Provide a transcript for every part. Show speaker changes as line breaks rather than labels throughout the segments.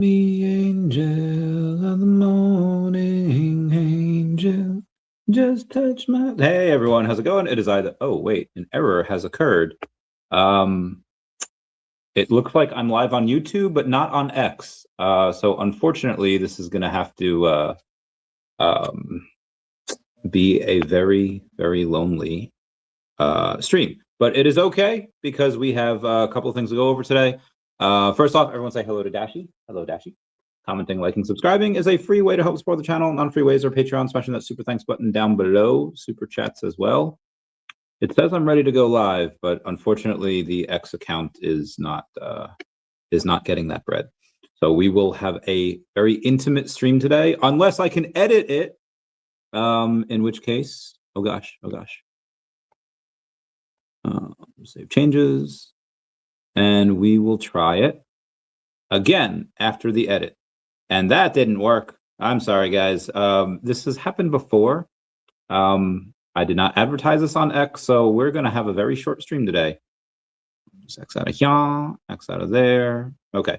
Me angel of the morning, angel, just touch my... Hey everyone, how's it going? It is either... Oh wait, an error has occurred. It looks like I'm live on YouTube, but not on X. So unfortunately, this is gonna have to be a very, very lonely stream. But it is okay because we have a couple of things to go over today. First off, everyone say hello to Dashi. Hello, Dashi. Commenting, liking, subscribing is a free way to help support the channel. Non-free ways are Patreon, smashing that super thanks button down below. Super chats as well. It says I'm ready to go live, but unfortunately the X account is not getting that bread. So we will have a very intimate stream today, unless I can edit it. In which case, oh gosh. Save changes, and we will try it again after the edit. And that didn't work. I'm sorry, guys. This has happened before. I did not advertise this on X, so we're going to have a very short stream today. Just X out of here, X out of there. Okay.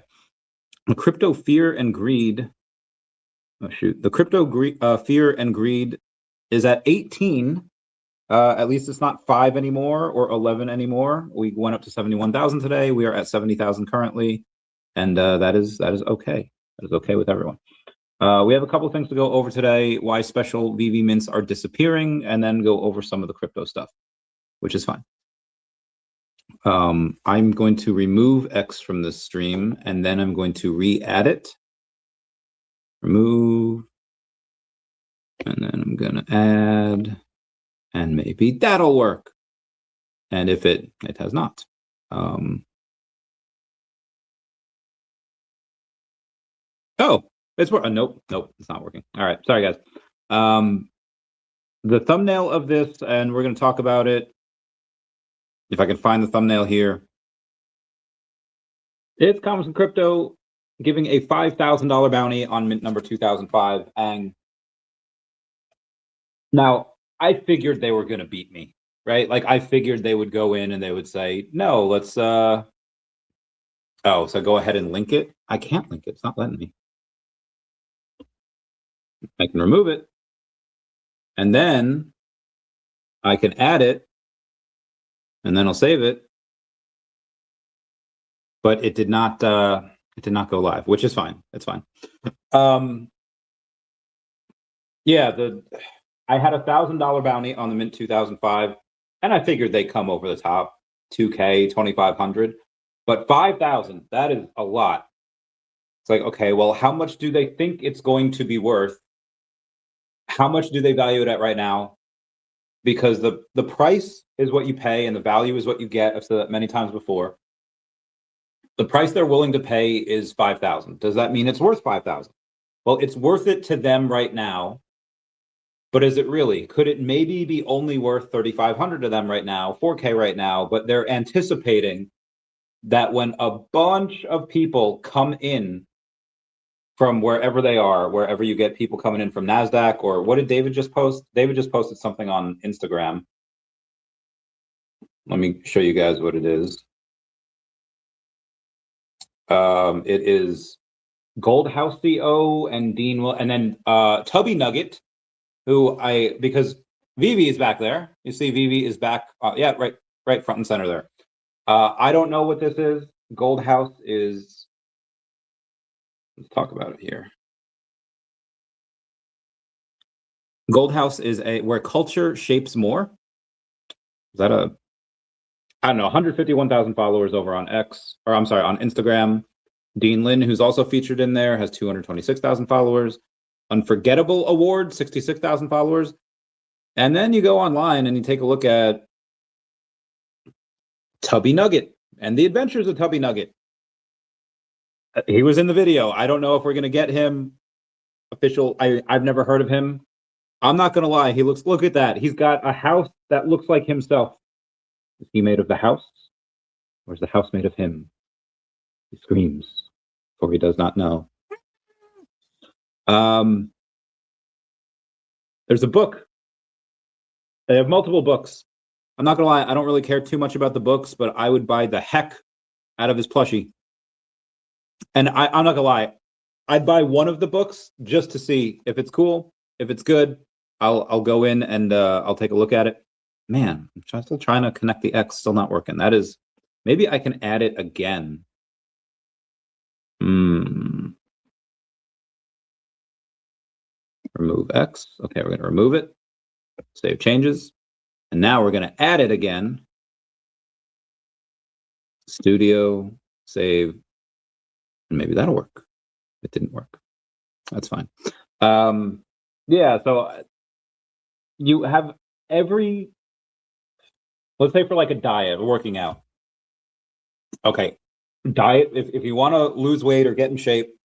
The crypto fear and greed. Oh, shoot. The crypto fear and greed is at 18. At least it's not 5 anymore or 11 anymore. We went up to 71,000 today. We are at 70,000 currently, and that is okay. That is okay with everyone. We have a couple of things to go over today. Why special VeVe mints are disappearing, and then go over some of the crypto stuff, which is fine. I'm going to remove X from this stream, and then I'm going to re-add it. Remove, and then I'm going to add. And maybe that'll work. And if it has not. Oh, it's working. Nope, it's not working. All right, sorry guys. The thumbnail of this, and we're going to talk about it. If I can find the thumbnail here. It's Comics and Crypto giving a $5,000 bounty on mint number 2005. And now, I figured they were going to beat me, right? Like I figured they would go in and they would say, no, let's, oh, so go ahead and link it. I can't link it. It's not letting me. I can remove it. And then I can add it. And then I'll save it. But it did not go live, which is fine. It's fine. Yeah, I had a $1,000 bounty on the mint 2005, and I figured they'd come over the top, 2K, 2,500, but 5,000, that is a lot. It's like, okay, well, how much do they think it's going to be worth? How much do they value it at right now? Because the price is what you pay and the value is what you get. I've said that many times before. The price they're willing to pay is 5,000. Does that mean it's worth 5,000? Well, it's worth it to them right now. But is it really? Could it maybe be only worth 3,500 to them right now, 4K right now, but they're anticipating that when a bunch of people come in from wherever they are, wherever you get people coming in from NASDAQ, or what did David just post? David just posted something on Instagram. Let me show you guys what it is. It is Gold House CO and Dean will, and then Tubby Nugget, who because VeVe is back there. You see VeVe is back. Yeah, right front and center there. I don't know what this is. Gold House is, let's talk about it here. Gold House is where culture shapes more. Is that I don't know, 151,000 followers over on X, or I'm sorry, on Instagram. Dean Lin, who's also featured in there, has 226,000 followers. Unforgettable Award, 66,000 followers. And then you go online and you take a look at Tubby Nugget and the adventures of Tubby Nugget. He was in the video. I don't know if we're going to get him official. I've never heard of him. I'm not going to lie. Look at that. He's got a house that looks like himself. Is he made of the house? Or is the house made of him? He screams, for he does not know. There's a book. They have multiple books. I'm not gonna lie, I don't really care too much about the books, but I would buy the heck out of his plushie. And I'm not gonna lie,
I'd buy one of the books just to see if it's cool, if it's good. I'll go in and I'll take a look at it. Man, I'm still trying to connect the X, still not working. That is, maybe I can add it again. Remove X. Okay, we're going to remove it. Save changes. And now we're going to add it again. Studio, save, and maybe that'll work. It didn't work. That's fine. Yeah, so you have every, let's say for like a diet, working out. Okay, diet, if you want to lose weight or get in shape,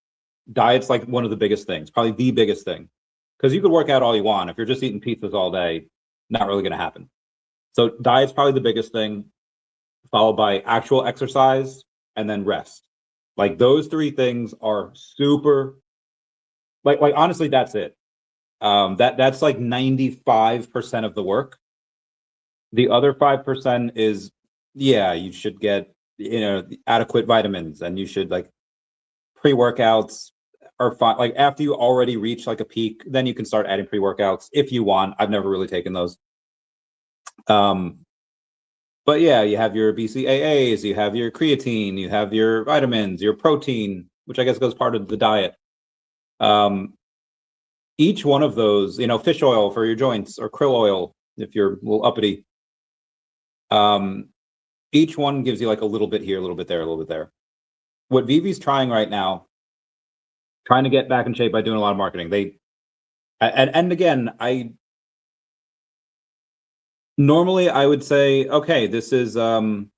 diet's like one of the biggest things, probably the biggest thing. Because you could work out all you want. If you're just eating pizzas all day, not really going to happen. So diet's probably the biggest thing, followed by actual exercise and then rest. Like those three things are super, like honestly, that's it. That's like 95% of the work. The other 5% is, yeah, you should get, you know, adequate vitamins, and you should like pre-workouts are fine. Like after you already reach like a peak, then you can start adding pre-workouts if you want. I've never really taken those. But yeah, you have your BCAAs, you have your creatine, you have your vitamins, your protein, which I guess goes part of the diet. Each one of those, you know, fish oil for your joints, or krill oil if you're a little uppity. Each one gives you like a little bit here, a little bit there, a little bit there. What VeVe's trying right now, trying to get back in shape by doing a lot of marketing. And again, normally I would say, okay, this is, you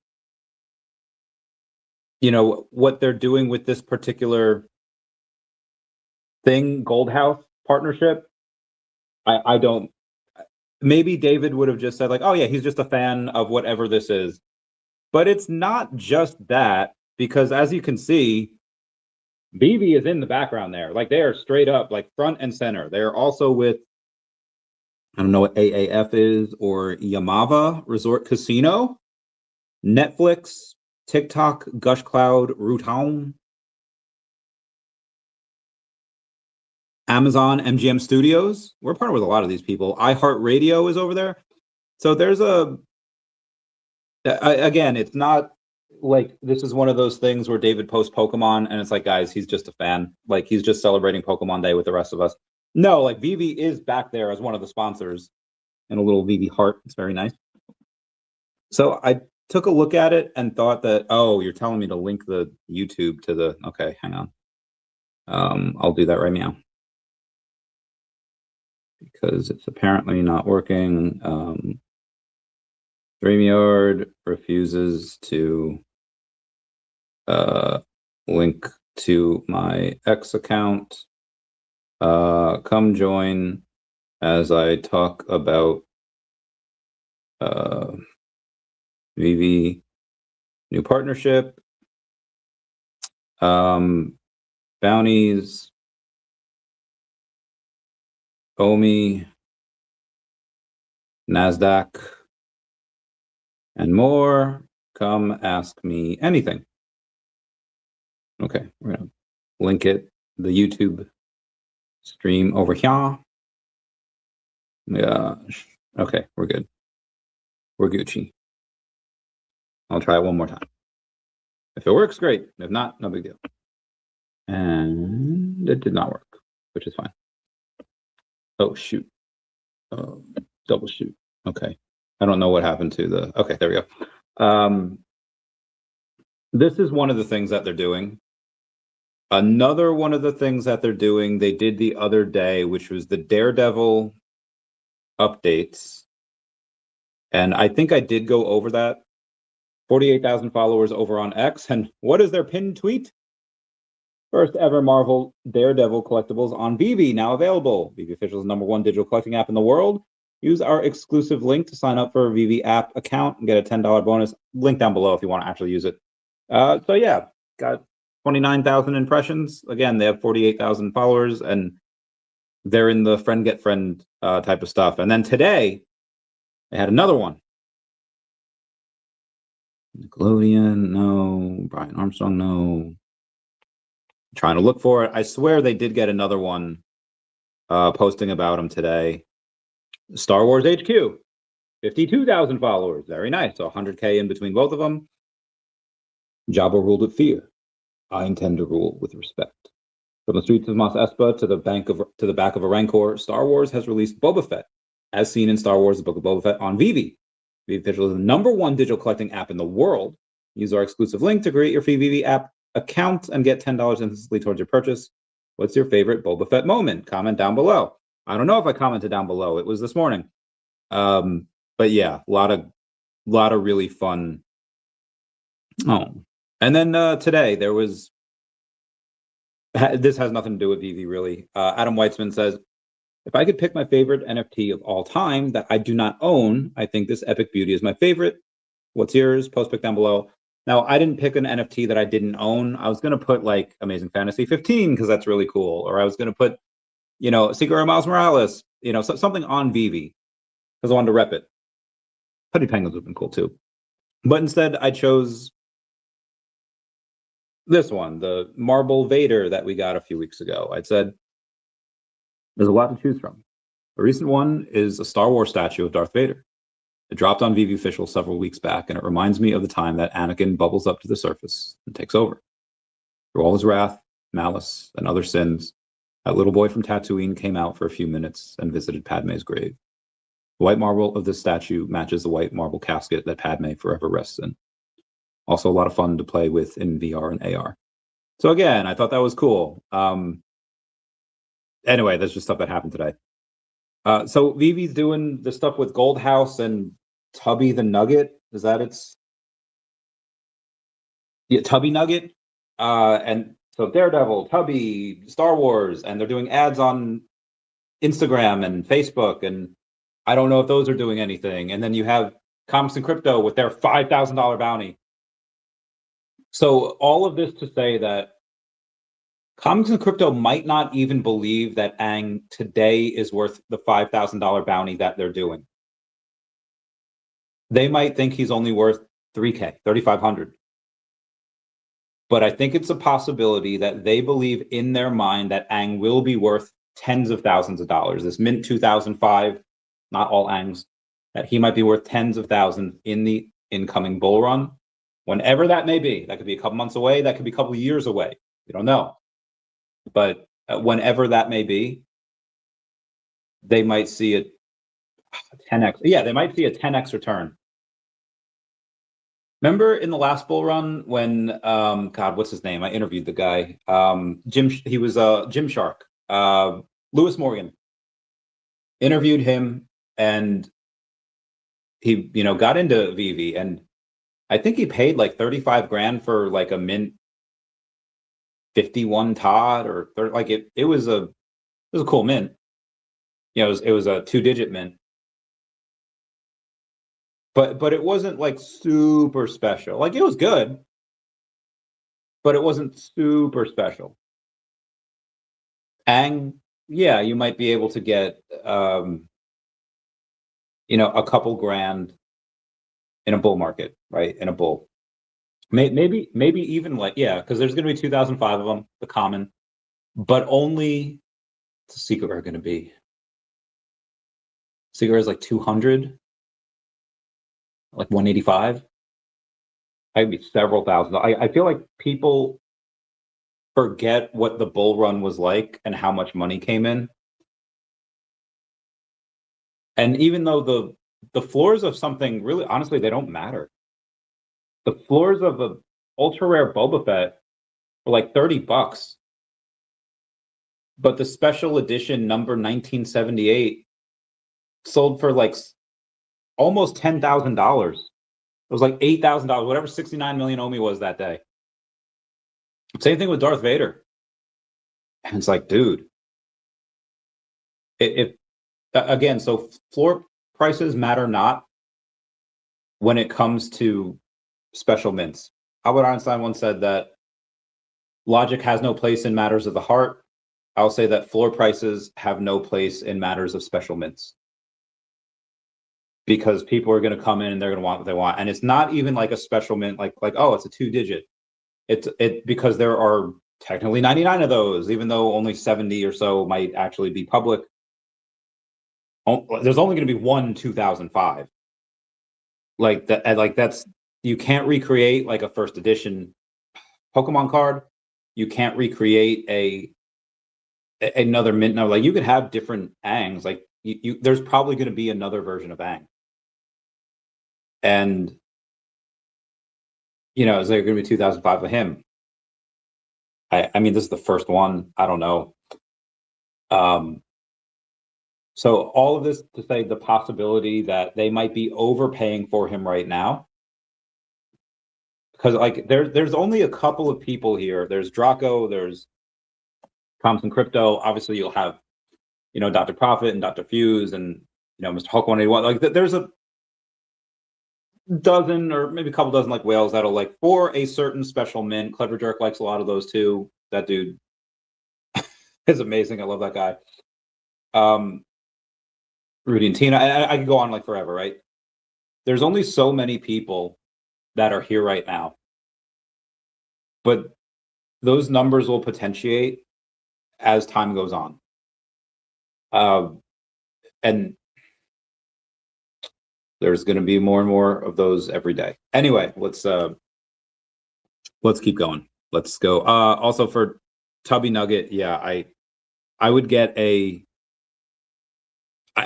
know, what they're doing with this particular thing, Gold House partnership. I don't, maybe David would have just said like, oh yeah, he's just a fan of whatever this is. But it's not just that, because as you can see, VeVe is in the background there. Like they are straight up, like front and center. They're also with, I don't know what AAF is, or Yamava Resort Casino, Netflix, TikTok, Gush Cloud, Rutown, Amazon, MGM Studios. We're partnered with a lot of these people. iHeartRadio is over there. So there's again, it's not like this is one of those things where David posts Pokemon and it's like, guys, he's just a fan. Like he's just celebrating Pokemon Day with the rest of us. No, like VeVe is back there as one of the sponsors, and a little VeVe heart. It's very nice. So I took a look at it and thought that, oh, you're telling me to link the YouTube to the, okay, hang on. I'll do that right now, because it's apparently not working. StreamYard refuses to link to my X account. Come join as I talk about VeVe new partnership, bounties, OMI, NASDAQ, and more. Come ask me anything. Okay, we're gonna link it, the YouTube stream over here. Yeah, okay, we're good. We're Gucci. I'll try it one more time. If it works, great. If not, no big deal. And it did not work, which is fine. Oh, shoot. Double shoot. Okay. I don't know what happened to the, okay, there we go. This is one of the things that they're doing. Another one of the things that they're doing, they did the other day, which was the Daredevil updates. And I think I did go over that. 48,000 followers over on X. And what is their pinned tweet? First ever Marvel Daredevil collectibles on VeVe, now available. VeVe Official's #1 digital collecting app in the world. Use our exclusive link to sign up for a VeVe app account and get a $10 bonus. Link down below if you want to actually use it. So yeah, got 29,000 impressions. Again, they have 48,000 followers, and they're in the friend get friend type of stuff. And then today, they had another one. Nickelodeon, no. Brian Armstrong, no. trying to look for it. I swear they did get another one posting about him today. Star Wars HQ, 52,000 followers. Very nice. So 100K in between both of them. Jabba ruled with fear. I intend to rule with respect. From the streets of Mos Espa to the back of a Rancor, Star Wars has released Boba Fett, as seen in Star Wars: The Book of Boba Fett on VeVe. VeVe Official is the #1 digital collecting app in the world. Use our exclusive link to create your free VeVe app account and get $10 instantly towards your purchase. What's your favorite Boba Fett moment? Comment down below. I don't know if I commented down below. It was this morning. But yeah, a lot of really fun. Oh, and then today there was. This has nothing to do with VeVe really. Adam Weitzman says, if I could pick my favorite NFT of all time that I do not own, I think this Epic Beauty is my favorite. What's yours? Post pick down below. Now, I didn't pick an NFT that I didn't own. I was going to put like Amazing Fantasy 15 because that's really cool. Or I was going to put, Secret of Miles Morales, something on VeVe because I wanted to rep it. Putty Penguins would have been cool too. But instead, I chose this one, the Marble Vader that we got a few weeks ago. I said, there's a lot to choose from. The recent one is a Star Wars statue of Darth Vader. It dropped on VeVe Official several weeks back, and it reminds me of the time that Anakin bubbles up to the surface and takes over. Through all his wrath, malice, and other sins, that little boy from Tatooine came out for a few minutes and visited Padme's grave. The white marble of this statue matches the white marble casket that Padme forever rests in. Also a lot of fun to play with in VR and AR. So again, I thought that was cool. Anyway, that's just stuff that happened today. So VeVe's doing the stuff with Gold House and Tubby the Nugget. Is that its? Yeah, Tubby Nugget. And so Daredevil, Tubby, Star Wars, and they're doing ads on Instagram and Facebook. And I don't know if those are doing anything. And then you have Comics and Crypto with their $5,000 bounty. So all of this to say that Comics and Crypto might not even believe that Aang today is worth the $5,000 bounty that they're doing. They might think he's only worth $3K, $3,500. But I think it's a possibility that they believe in their mind that Aang will be worth tens of thousands of dollars. This Mint 2005, not all Aangs, that he might be worth tens of thousands in the incoming bull run. Whenever that may be. That could be a couple months away. That could be a couple of years away. We don't know. But whenever that may be, they might see a 10x. Yeah, they might see a 10x return. Remember in the last bull run when, God, what's his name? I interviewed the guy. He was Jim Shark. Lewis Morgan. Interviewed him, and he, got into VeVe, and I think he paid like 35 grand for like a Mint 51 Todd or 30, like it was a cool mint. It was a 2-digit mint. But it wasn't like super special. Like it was good, but it wasn't super special. And yeah, you might be able to get a couple grand in a bull market, right? In a bull. Maybe even like, yeah, because there's going to be 2005 of them, the common, but only the secret are going to be. Secret is like 200, like 185. I'd be several thousand. I feel like people forget what the bull run was like and how much money came in. And even though the floors of something really, honestly, they don't matter. The floors of a ultra rare Boba Fett were like $30, but the special edition number 1978 sold for like almost $10,000. It was like $8,000, whatever 69 million OMI was that day. Same thing with Darth Vader. And it's like, dude, if again, so floor prices matter not when it comes to special mints. Albert Einstein once said that logic has no place in matters of the heart. I'll say that floor prices have no place in matters of special mints. Because people are going to come in and they're going to want what they want. And it's not even like a special mint, like oh, it's a 2-digit. It's because there are
technically 99 of those, even though only 70 or so might actually be public. There's only going to be one 2005. Like that, like that's, you can't recreate like a first edition Pokemon card. You can't recreate another mint. No, like you could have different Angs. Like there's probably going to be another version of Ang. And you know, is there going to be 2005 of him? I mean, this is the first one. I don't know. So all of this to say the possibility that they might be overpaying for him right now. Because like there's only a couple of people here. There's Draco, there's Thompson Crypto. Obviously, you'll have, you know, Dr. Profit and Dr. Fuse and, you know, Mr. Hulk 181. Like there's a dozen or maybe a couple dozen like whales that'll like for a certain special mint. Clever Jerk likes a lot of those too. That dude is amazing. I love that guy. Rudy and Tina. I could go on like forever, right? There's only so many people that are here right now, but those numbers will potentiate as time goes on. And there's going to be more and more of those every day. Anyway, let's keep going. Let's go. Also for Tubby Nugget, yeah, I would get a.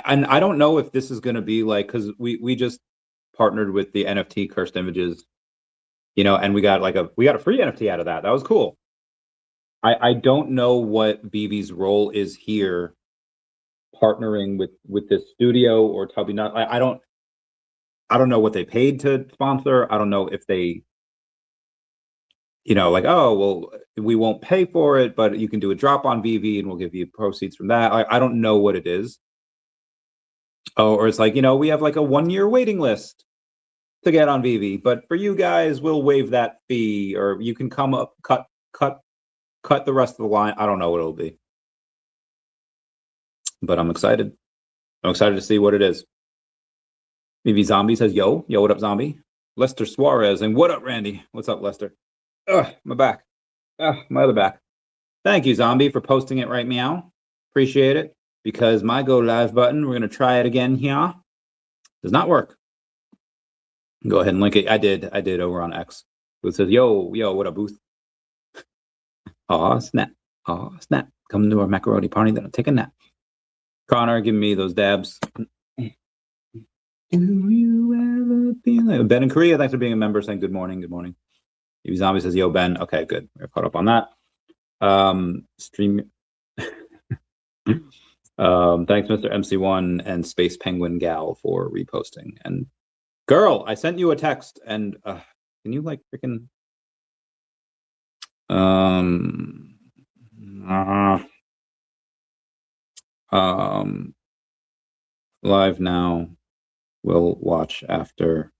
And I don't know if this is going to be like, because we just partnered with the NFT Cursed Images, you know, and we got a free NFT out of that. That was cool. I don't know what VeVe's role is here, partnering with this studio or Tubby Nut. I don't know what they paid to sponsor. I don't know if they, you know, like, oh well, we won't pay for it, but you can do a drop on VeVe and we'll give you proceeds from that. I don't know what it is. Oh, or it's like, you know, we have like a 1-year waiting list to get on VeVe, but for you guys, we'll waive that fee, or you can come up, cut the rest of the line. I don't know what it'll be, but I'm excited. I'm excited to see what it is. Maybe Zombie says, yo, what up, Zombie? Lester Suarez, and what up, Randy? What's up, Lester? Ugh, my back. Ugh, my other back. Thank you, Zombie, for posting it right meow. Appreciate it. Because my go live button, we're going to try it again here. Does not work. Go ahead and link it. I did over on X. It says, yo, what up, Booth? Aw, snap. Aw, snap. Come to our macaroni party, then I'll take a nap. Connor, give me those dabs. Do you ever feel like Ben in Korea? Thanks for being a member, saying good morning. Good morning. Maybe Zombie says, yo, Ben. Okay, good. We're caught up on that. Stream. Thanks, Mr. MC1 and Space Penguin Gal for reposting. And girl, I sent you a text, and can you like freaking live now? We'll watch after.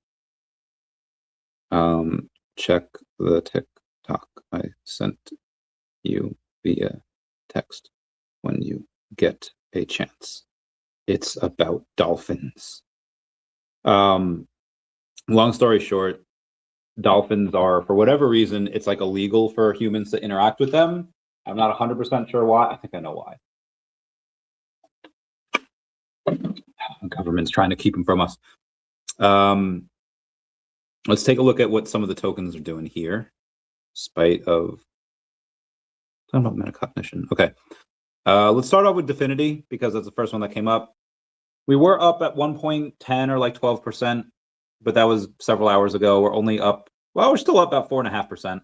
Check the TikTok I sent you via text when you get a chance. It's about dolphins. Long story short, dolphins are, for whatever reason, it's like illegal for humans to interact with them. I'm not 100% sure why. I think I know why. The government's trying to keep them from us. Let's take a look at what some of the tokens are doing here, despite of talking about metacognition. Okay. Let's start off with Definity, because that's the first one that came up. We were up at 1.10 or like 12%, but that was several hours ago. We're only up, well, we're still up about 4.5%.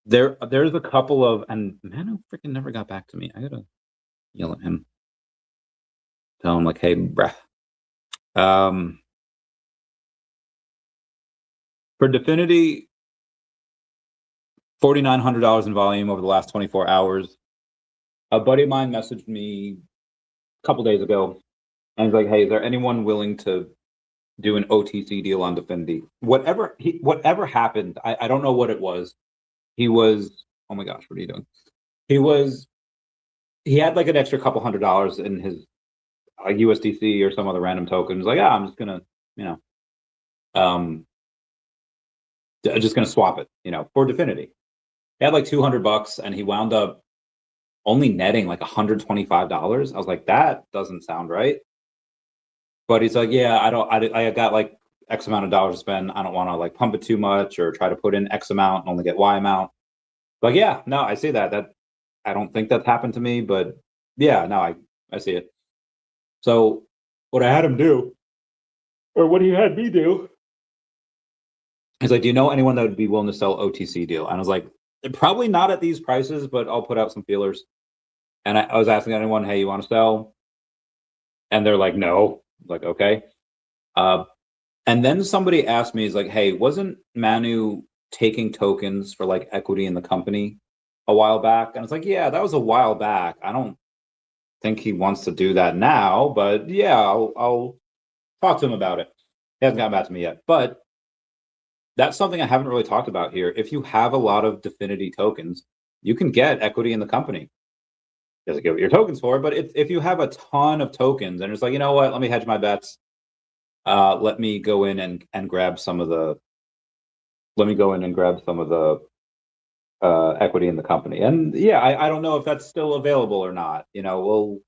There's a couple of, and Mano freaking never got back to me. I gotta yell at him. Tell him like, hey, bruh. For Definity, $4,900 in volume over the last 24 hours. A buddy of mine messaged me a couple days ago, and he's like, hey, is there anyone willing to do an OTC deal on Definity? Whatever happened, I don't know what it was. He was, oh my gosh, what are you doing? He had like an extra couple $100 in his USDC or some other random token. He's like, yeah, I'm just gonna, you know, just gonna swap it, you know, for Definity. he had like $200 and he wound up only netting like $125. I was like, that doesn't sound right. But he's like, yeah, I got like X amount of dollars to spend. I don't want to like pump it too much or try to put in X amount and only get Y amount. Like, yeah, no, I see that. I don't think that's happened to me, but yeah, no, I see it. So what I had him do, or what he had me do, he's like, do you know anyone that would be willing to sell OTC deal? And I was like, probably not at these prices, but I'll put out some feelers. And I was asking anyone, hey, you want to sell? And they're like, no. I was like, okay. And then somebody asked me, he's like, hey, wasn't Manu taking tokens for like equity in the company a while back? And it's like, yeah, that was a while back. I don't think he wants to do that now, but yeah, I'll talk to him about it. He hasn't gotten back to me yet, but that's something I haven't really talked about here. If you have a lot of Definity tokens, you can get equity in the company. Doesn't get what your tokens for, but if you have a ton of tokens and it's like, you know what, let me hedge my bets. Let me go in and grab some of the. Let me go in and grab some of the equity in the company. And yeah, I don't know if that's still available or not. You know,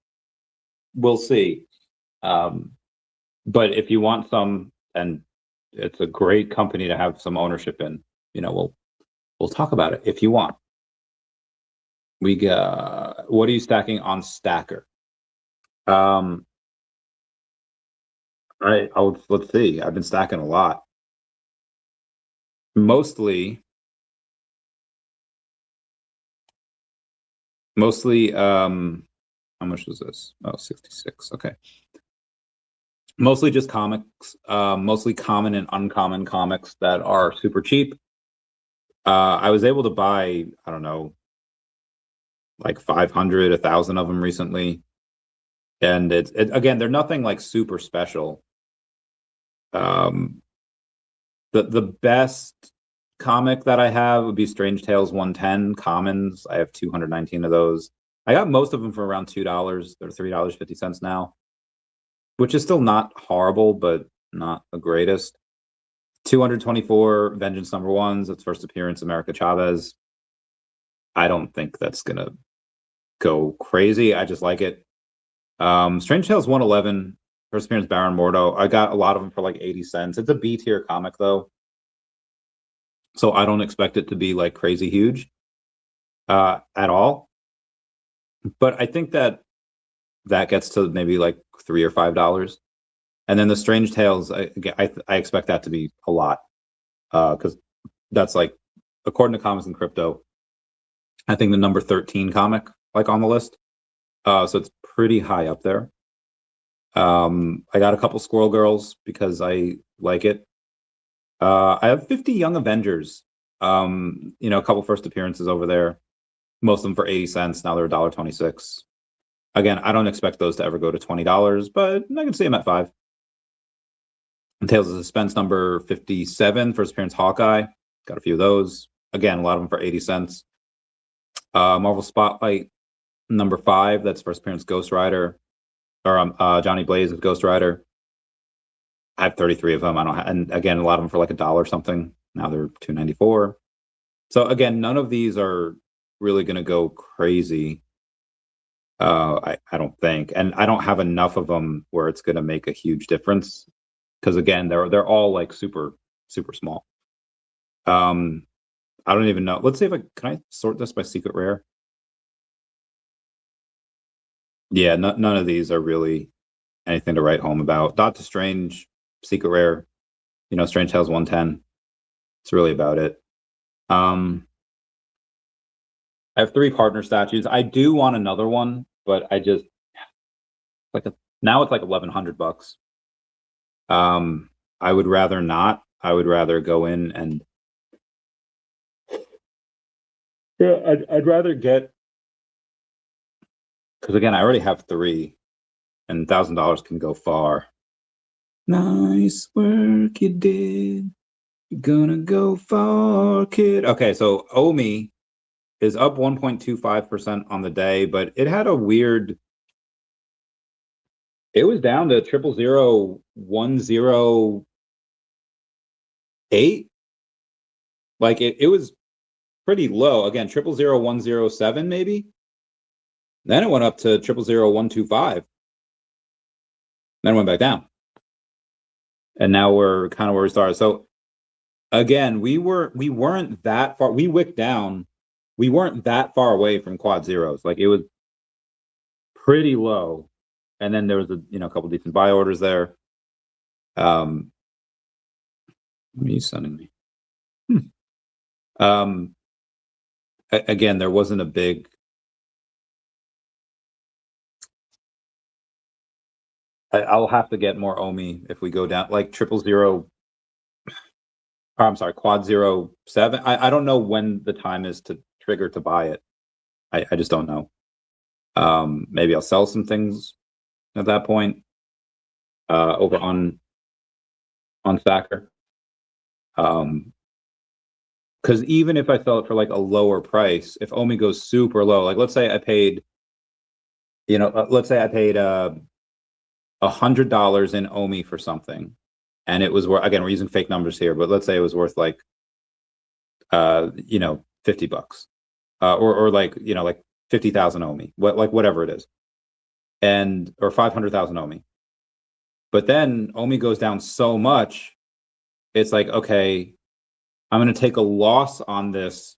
we'll see. But if you want some, and it's a great company to have some ownership in, you know, we'll talk about it if you want. We got, what are you stacking on Stacker? Let's see. I've been stacking a lot. Mostly, how much was this? Oh, 66. Okay. Mostly just comics, mostly common and uncommon comics that are super cheap. I was able to buy, I don't know, like 500, 1,000 of them recently. And again, they're nothing like super special. The best comic that I have would be Strange Tales 110 commons. I have 219 of those. I got most of them for around $2. They're $3.50 now, which is still not horrible, but not the greatest. 224 Vengeance #1s. Its first appearance, America Chavez. I don't think that's gonna go crazy. I just like it. Strange Tales 111, first appearance, Baron Mordo. I got a lot of them for like 80 cents. It's a B tier comic though, so I don't expect it to be like crazy huge at all. But I think that gets to maybe like $3 or $5. And then the Strange Tales, I expect that to be a lot, because that's like, according to Comics and Crypto, I think the number 13 comic like on the list. So it's pretty high up there. I got a couple Squirrel Girls because I like it. I have 50 Young Avengers. You know, a couple first appearances over there. Most of them for 80 cents. Now they're $1.26. Again, I don't expect those to ever go to $20, but I can see them at $5. And Tales of Suspense number 57, first appearance Hawkeye. Got a few of those. Again, a lot of them for 80 cents. Marvel Spotlight number 5, that's first appearance Ghost Rider. Or Johnny Blaze with Ghost Rider. I have 33 of them. I don't have, and again, a lot of them for like $1 or something. Now they're $2.94. So again, none of these are really going to go crazy. I don't think, and I don't have enough of them where it's going to make a huge difference. Because again, they're all like super small. I don't even know. Let's see if can I sort this by secret rare? Yeah, none of these are really anything to write home about. Doctor Strange, secret rare, you know, Strange Tales 110. It's really about it. I have 3 partner statues. I do want another one, but I just now it's like $1,100. I would rather not. I would rather go in and I'd rather get, because again, I already have 3, and $1,000 can go far. Nice work you did. You're gonna go far, kid. Okay, so OMI is up 1.25% on the day, but it had a weird. It was down to 000108. Like it was
pretty low. Again, 000107 maybe. Then it went up to 000125. Then it went back down. And now we're kind of where we started. So again, we weren't that far. We wicked down. We weren't that far away from quad zeros. Like it was pretty low. And then there was a couple decent buy orders there. What are you sending me? Again, there wasn't a big. I'll have to get more OMI if we go down like 000. I'm sorry, quad 07. I don't know when the time is to trigger to buy it. I just don't know. Maybe I'll sell some things at that point over on Thacker. Because even if I sell it for like a lower price, if OMI goes super low, like let's say I paid, let's say I paid $100 in OMI for something, and it was worth, again, we're using fake numbers here, but let's say it was worth like $50, or like like 50,000 OMI, whatever it is, or 500,000 OMI. But then OMI goes down so much, it's like, okay, I'm going to take a loss on this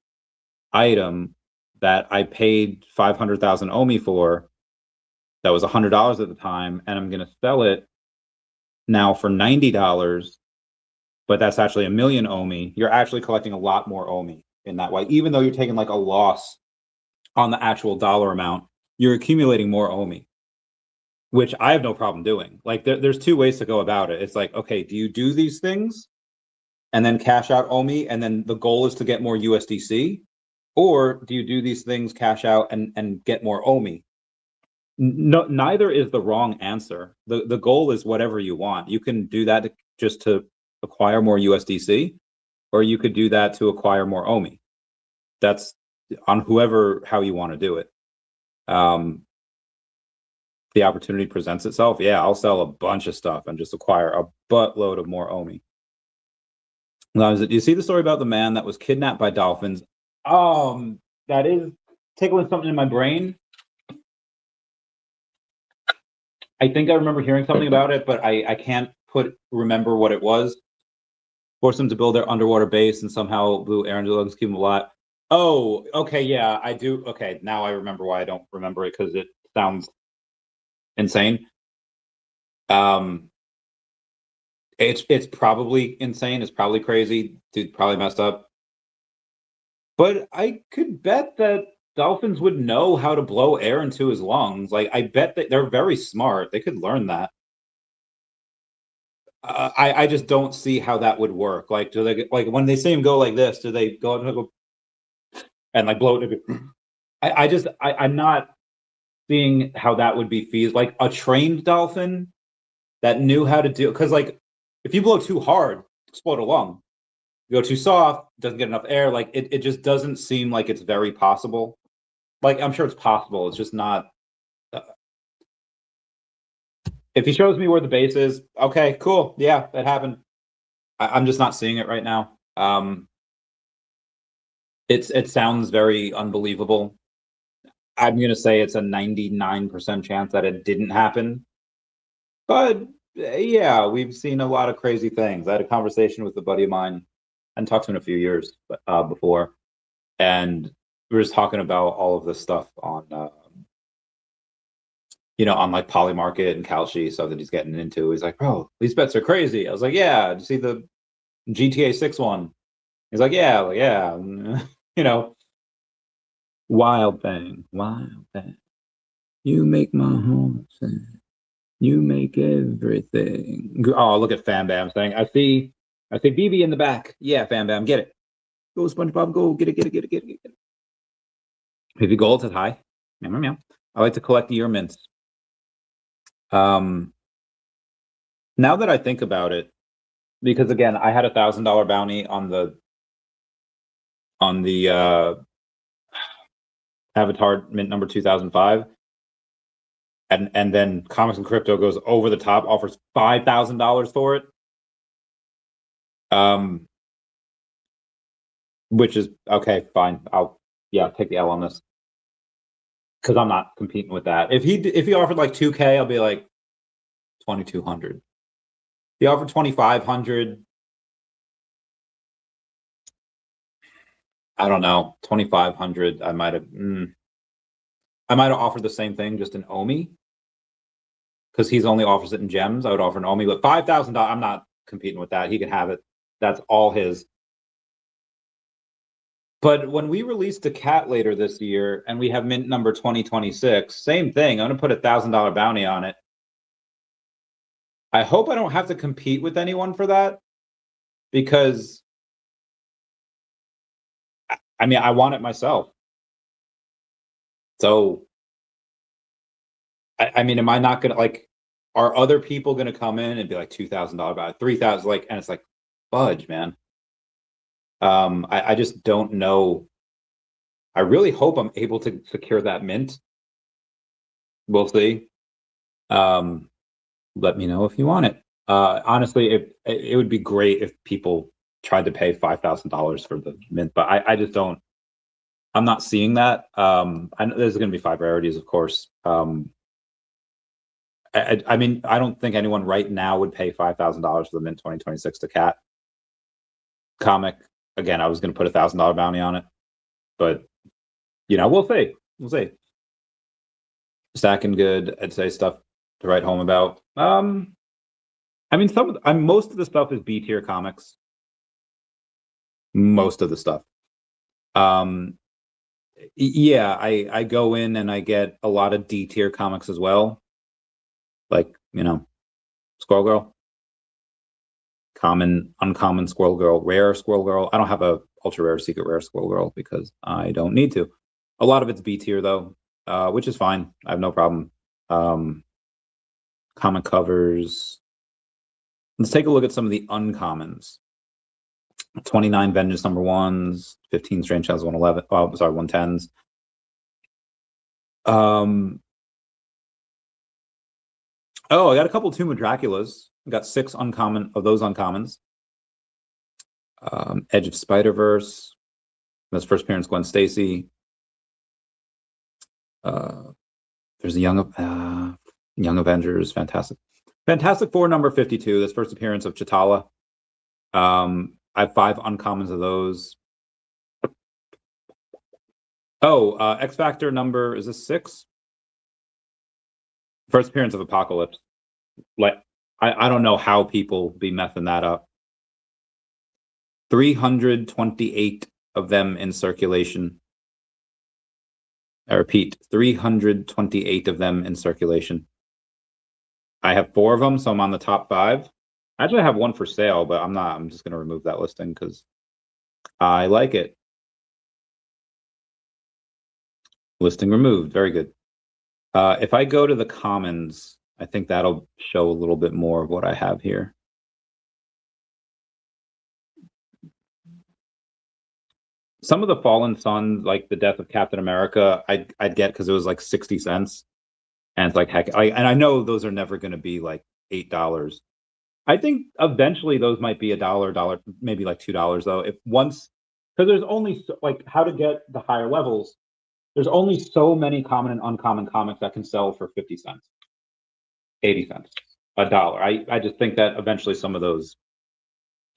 item that I paid 500,000 OMI for. That was $100 at the time, and I'm going to sell it now for $90, but that's actually a million OMI. You're actually collecting a lot more OMI in that way. Even though you're taking like a loss on the actual dollar amount, you're accumulating more OMI, which I have no problem doing. Like there's two ways to go about it. It's like, okay, do you do these things and then cash out OMI, and then the goal is to get more USDC? Or do you do these things, cash out, and get more OMI? No, neither is the wrong answer. The goal is whatever you want. You can do that just to acquire more USDC, or you could do that to acquire more OMI. That's on how you want to do it. The opportunity presents itself. Yeah, I'll sell a bunch of stuff and just acquire a buttload of more OMI. Do you see the story about the man that was kidnapped by dolphins? That is tickling something in my brain. I think I remember hearing something about it, but I can't remember what it was. Forced them to build their underwater base and somehow blew Aaron Deluxe keep them a lot. Oh, okay, yeah, I do. Okay, now I remember why I don't remember it, because it sounds insane. It's probably insane. It's probably crazy. Dude probably messed up. But I could bet that dolphins would know how to blow air into his lungs. Like, I bet that they're very smart. They could learn that. I just don't see how that would work. Like, do they, like, when they see him go like this, do they go and like blow it? I'm not seeing how that would be feasible. Like a trained dolphin that knew how to do, because like if you blow too hard, explode a lung. You go too soft, doesn't get enough air. Like it just doesn't seem like it's very possible. Like I'm sure it's possible. It's just not. If he shows me where the base is, okay, cool. Yeah, that happened. I'm just not seeing it right now. It sounds very unbelievable. I'm going to say it's a 99% chance that it didn't happen. But yeah, we've seen a lot of crazy things. I had a conversation with a buddy of mine and talked to him in a few years before. And we were just talking about all of this stuff on, on like Polymarket and Kalshi, stuff that he's getting into. He's like, bro, these bets are crazy. I was like, yeah, did you see the GTA 6 one? He's like, yeah, wild thing. You make my heart sing. You make everything. Oh, look at Fam Bam saying, I see VeVe in the back. Yeah, Fam Bam, get it. Go, SpongeBob, go. Get it. VeVe Gold says hi. Meow, meow, meow. I like to collect year mints. Now that I think about it, because again, I had $1,000 bounty on the Avatar mint number 2005. And then Comics and Crypto goes over the top, offers $5,000 for it.
which is okay, fine. I'll take the L on this because I'm not competing with that. If he offered like 2K, I'll be like 2,200. If he offered 2,500, I don't know, 2,500. I might have offered the same thing just in OMI because he's only offers it in gems. I would offer an OMI, but $5,000. I'm not competing with that. He can have it. That's all his. But when we release daCat later this year and we have mint number 2026, same thing. I'm going to put $1,000 bounty on it. I hope I don't have to compete with anyone for that because, I mean, I want it myself. So, I mean, am I not going to, like, are other people going to come in and be like $2,000 bounty, 3,000, like, and it's like, fudge, man. I just don't know. I really hope I'm able to secure that mint. We'll see. Let me know if you want it. Honestly, it would be great if people tried to pay $5,000 for the mint, but I just don't. I'm not seeing that. I know there's going to be 5 rarities, of course. I mean, I don't think anyone right now would pay $5,000 for the mint 2026 daCat comic. Again, I was going to put $1,000 bounty on it, but we'll see. We'll see. Stacking good, I'd say stuff to write home about. I mean, most of the stuff is B tier comics. Most of the stuff. Yeah, I go in and I get a lot of D tier comics as well. Like, Squirrel Girl. Common, uncommon Squirrel Girl, rare Squirrel Girl. I don't have a ultra rare, secret rare Squirrel Girl because I don't need to. A lot of it's B tier though, which is fine. I have no problem. Common covers. Let's take a look at some of the uncommons. 29 Vengeance number 1s, 15 Strange Shadows 111. Oh, sorry, 110s. Oh, I got a couple Tomb of Draculas. I got 6 uncommon of those uncommons. Edge of Spider-Verse. That's first appearance Gwen Stacy. There's a Young Avengers, Fantastic Four number 52. That's first appearance of Chitala. I have 5 uncommons of those. Oh, X Factor number, is this 6? First appearance of Apocalypse. Like, I don't know how people be messing that up. 328 of them in circulation. I repeat, 328 of them in circulation. I have 4 of them, so I'm on the top 5. Actually, I have 1 for sale, but I'm not. I'm just going to remove that listing because I like it. Listing removed. Very good. If I go to the commons, I think that'll show a little bit more of what I have here. Some of the Fallen Sun, like the Death of Captain America, I'd get because it was like 60 cents. And it's like, heck, and I know those are never going to be like $8. I think eventually those might be $1, maybe like $2 though. If once, because there's only like how to get the higher levels. There's only so many common and uncommon comics that can sell for 50 cents, 80 cents, $1. I just think that eventually some of those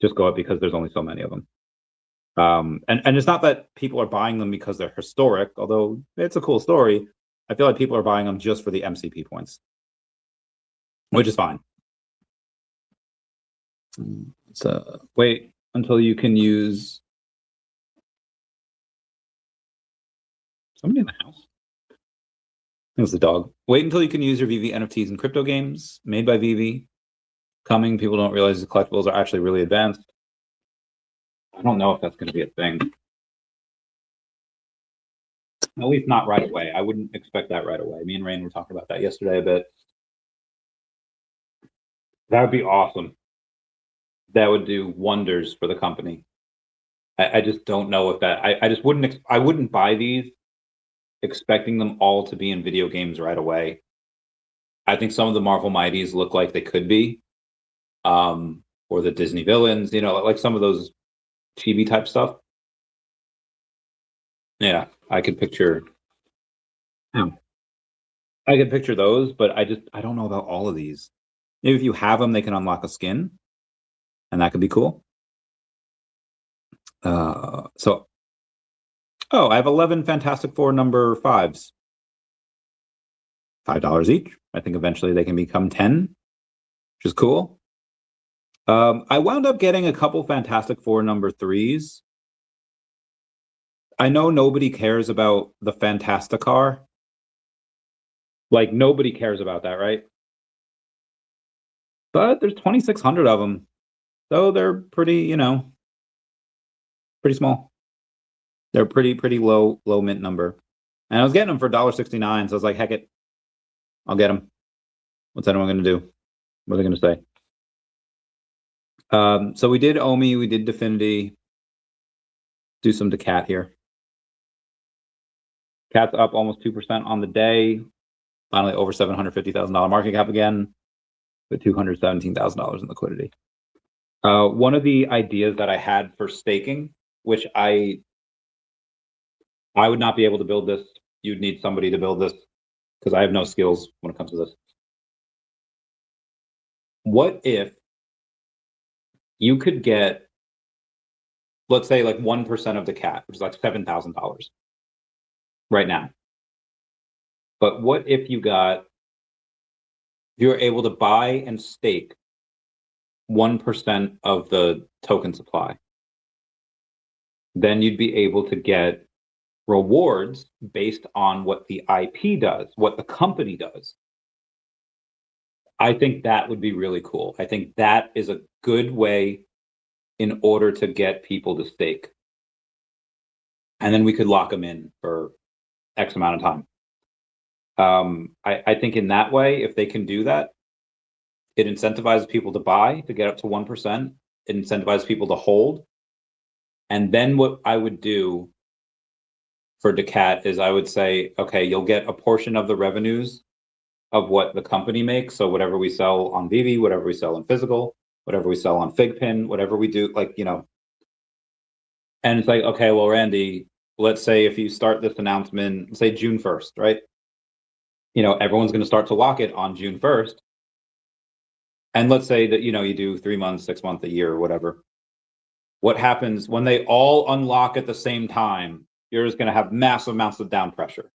just go up because there's only so many of them. And it's not that people are buying them because they're historic, although it's a cool story. I feel like people are buying them just for the MCP points, which is fine. So wait until you can use somebody in the house. It was the dog. Wait until you can use your VeVe NFTs in crypto games made by VeVe. Coming, people don't realize the collectibles are actually really advanced. I don't know if that's going to be a thing. At least not right away. I wouldn't expect that right away. Me and Rain were talking about that yesterday a bit. That would be awesome. That would do wonders for the company. I just don't know if that. I just wouldn't. I wouldn't buy these expecting them all to be in video games right away. I think some of the Marvel Mighties look like they could be, or the Disney villains. Like some of those chibi type stuff. Yeah, I could picture. I could picture those, but I don't know about all of these. Maybe if you have them, they can unlock a skin, and that could be cool. So, oh, I have 11 Fantastic Four number 5s. $5 each. I think eventually they can become 10, which is cool. I wound up getting a couple Fantastic Four number 3s. I know nobody cares about the Fantasticar. Like, nobody cares about that, right? But there's 2,600 of them. So they're pretty, you know, pretty small. They're pretty low mint number. And I was getting them for $1.69, so I was like, heck it. I'll get them. What's anyone going to do? What are they going to say? So we did OMI, we did DEFFINITY. Do some daCat here. Cat's up almost 2% on the day. Finally over $750,000 market cap again, with $217,000 in liquidity. One of the ideas that I had for staking, which I would not be able to build this. You'd need somebody to build this because I have no skills when it comes to this. What if you could get, let's say, like 1% of daCat, which is like $7,000 right now. But what if you were able to buy and stake 1% of the token supply? Then you'd be able to get rewards based on what the IP does, what the company does. I think that would be really cool. I think that is a good way in order to get people to stake. And then we could lock them in for X amount of time. I think in that way, if they can do that, it incentivizes people to buy to get up to 1%. It incentivizes people to hold. And then what I would do for daCat is I would say, okay, you'll get a portion of the revenues of what the company makes. So whatever we sell on VeVe, whatever we sell in physical, whatever we sell on FigPin, whatever we do, like, you know. And it's like, okay, well, Randy, let's say if you start this announcement, say June 1st, right? You know, everyone's going to start to lock it on June 1st. And let's say that, you know, you do 3 months, 6 months, a year, or whatever. What happens when they all unlock at the same time? You're just going to have massive amounts of down pressure.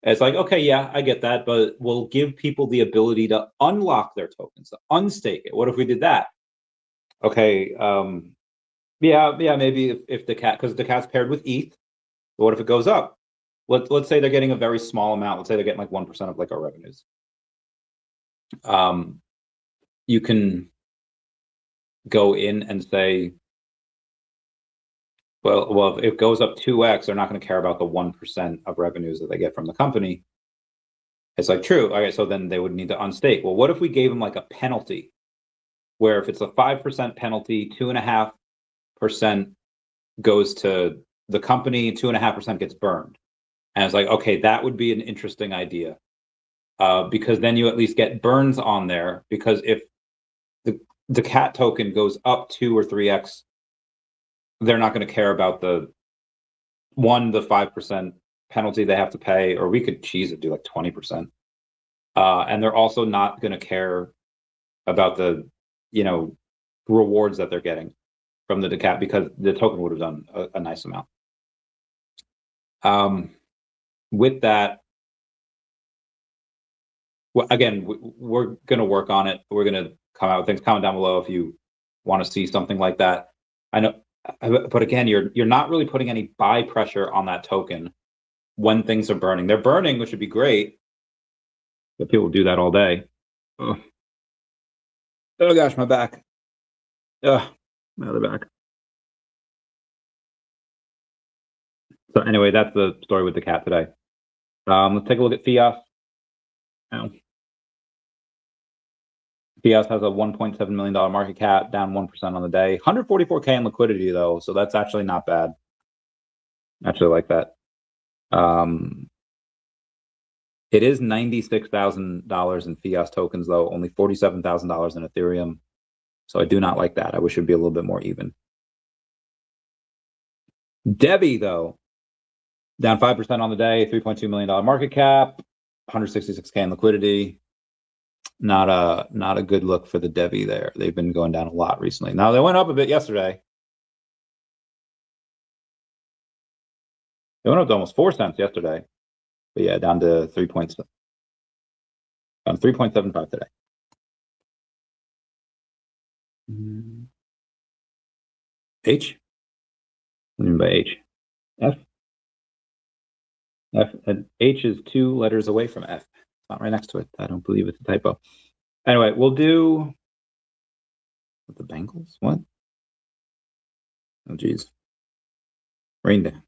It's like, okay, yeah, I get that, but we'll give people the ability to unlock their tokens, to unstake it. What if we did that? Okay, yeah, maybe if daCat, because daCat's paired with ETH, what if it goes up? Let's say they're getting a very small amount. Let's say they're getting like 1% of like our revenues. You can go in and say, well, if it goes up 2x, they're not going to care about the 1% of revenues that they get from the company. It's like, true. Okay, so then they would need to unstake. Well, what if we gave them like a penalty, where if it's a 5% penalty, 2.5% goes to the company, 2.5% gets burned. And it's like, okay, that would be an interesting idea, because then you at least get burns on there. Because if the daCat token goes up 2 or 3x, they're not going to care about the 5% penalty they have to pay, or we could cheese it, do like 20%. And they're also not going to care about the, you know, rewards that they're getting from the daCat, because the token would have done a nice amount. With that, well, again, we're going to work on it. We're going to come out with things. Comment down below if you want to see something like that. I know, but again, you're not really putting any buy pressure on that token when things are burning. They're burning, which would be great, but people do that all day. Oh gosh, my back. My other back. So anyway, that's the story with daCat today. Let's take a look at FIAS. FIAS has a $1.7 million market cap, down 1% on the day. 144K in liquidity, though, so that's actually not bad. I actually like that. It is $96,000 in FIAS tokens, though, only $47,000 in Ethereum. So I do not like that. I wish it'd be a little bit more even. DEVVE, though,
Down 5% on the day, $3.2 million market cap, 166K in liquidity. Not a good look for the DEVVE there. They've been going down a lot recently. Now they went up a bit yesterday. They went up to almost 4 cents yesterday. But yeah, down to 3.75 today. H? What do you mean by H? F? F and H is 2 letters away from F. It's not right next to it. I don't believe it's a typo. Anyway, we'll do the Bengals. What? Oh geez. Rain dance.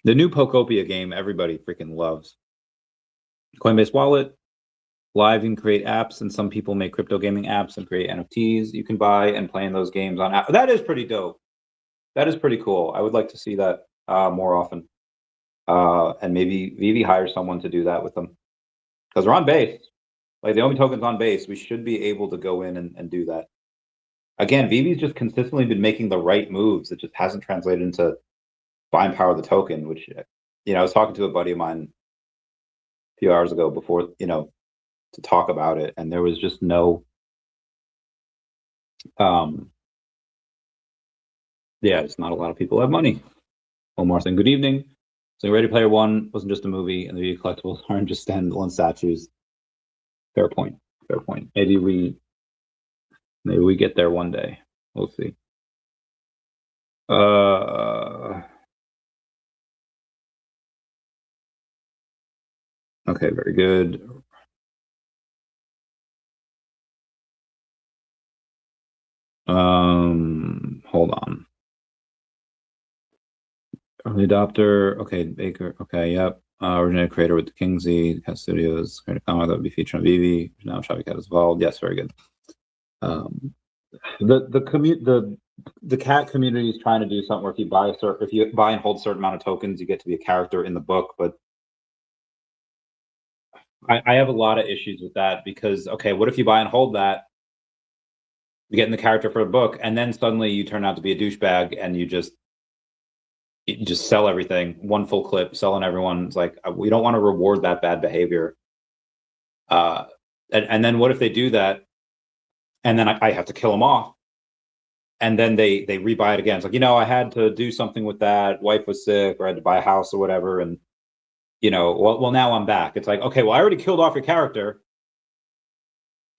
The new Pokopia game everybody freaking loves. Coinbase Wallet. Live and create apps, and some people make crypto gaming apps and create NFTs you can buy and play in those games on app. That is pretty dope. That is pretty cool. I would like to see that more often. And maybe VeVe hires someone to do that with them. Because we're on base. Like the OMI token's on base. We should be able to go in and do that. Again, VeVe's just consistently been making the right moves. It just hasn't translated into buying power of the token, which, I was talking to a buddy of mine a few hours ago before, to talk about it, and there was just no it's not a lot of people have money. One more thing. Good evening. So Ready Player One wasn't just a movie, and the VeVe collectibles aren't just standalone statues. Fair point. Fair point. Maybe we get there one day. We'll see. Okay, very good. Hold on. Early adopter. Okay, Baker. Okay, yep. Originated creator with the Kingsley Cat Studios. Created a comic that would be featured on VeVe. Now Cat is involved. Yes, very good. The cat community is trying to do something where if you buy and hold a certain amount of tokens, you get to be a character in the book. But I have a lot of issues with that because, okay, what if you buy and hold that? You get in the character for a book, and then suddenly you turn out to be a douchebag, and you just sell everything, one full clip, selling everyone. It's like, we don't want to reward that bad behavior. And then what if they do that, and then I have to kill them off, and then they rebuy it again? It's like, I had to do something with that. Wife was sick, or I had to buy a house or whatever, and well, now I'm back. It's like, okay, well, I already killed off your character.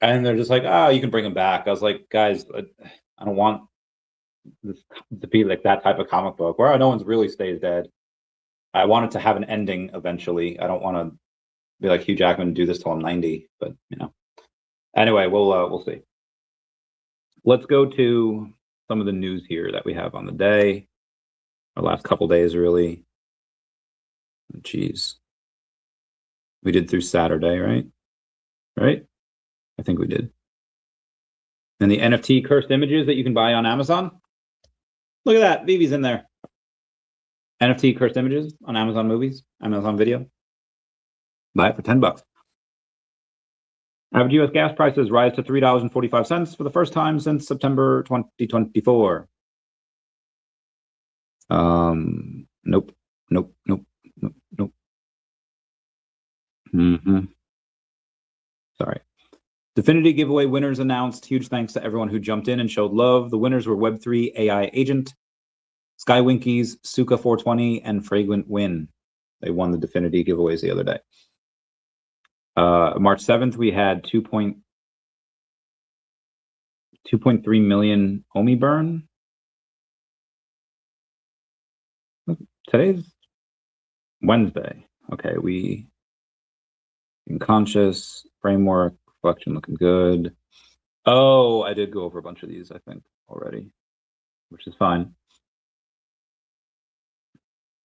And they're just like, oh, you can bring him back. I was like, guys, I don't want this to be like that type of comic book where no one's really stays dead. I want it to have an ending eventually. I don't want to be like Hugh Jackman and do this till I'm 90, but Anyway, we'll see. Let's go to some of the news here that we have on the day. Our last couple days, really. Jeez. We did through Saturday, right? Right? I think we did. And the NFT cursed images that you can buy on Amazon. Look at that. VeVe's in there. NFT cursed images on Amazon Movies, Amazon Video. Buy it for $10. Average U.S. gas prices rise to $3.45 for the first time since September 2024. Nope. Sorry. DEFINITY giveaway winners announced. Huge thanks to everyone who jumped in and showed love. The winners were Web3 AI Agent, Skywinkies, Suka420, and Fragrant Win. They won the DEFINITY giveaways the other day. March 7th, we had 2.3 million OMI burn. Today's Wednesday. Okay, we Unconscious, Framework, Reflection looking good. Oh, I did go over a bunch of these, I think, already, which is fine.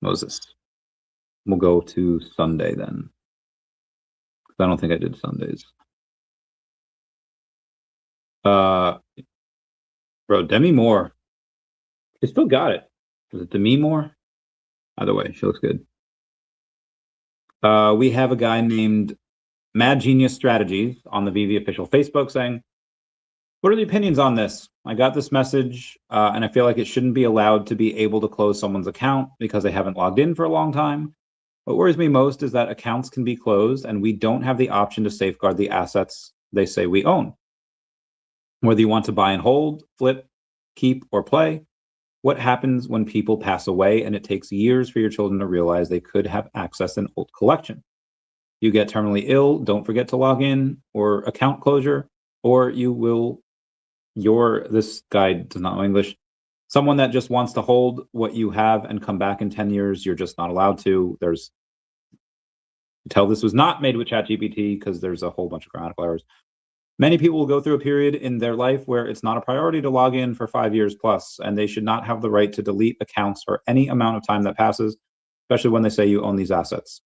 Moses. We'll go to Sunday then. I don't think I did Sundays. Bro, Demi Moore. She still got it. Was it Demi Moore? Either way, she looks good. We have a guy named Mad Genius Strategies on the VeVe official Facebook saying, What are the opinions on this? I got this message, and I feel like it shouldn't be allowed to be able to close someone's account because they haven't logged in for a long time. What worries me most is that accounts can be closed and we don't have the option to safeguard the assets they say we own. Whether you want to buy and hold, flip, keep, or play, what happens when people pass away and it takes years for your children to realize they could have access an old collection? You get terminally ill, don't forget to log in, or account closure, or you will, this guy does not know English, someone that just wants to hold what you have and come back in 10 years, you're just not allowed to. Tell this was not made with ChatGPT because there's a whole bunch of grammatical errors. Many people will go through a period in their life where it's not a priority to log in for 5 years plus, and they should not have the right to delete accounts for any amount of time that passes, especially when they say you own these assets.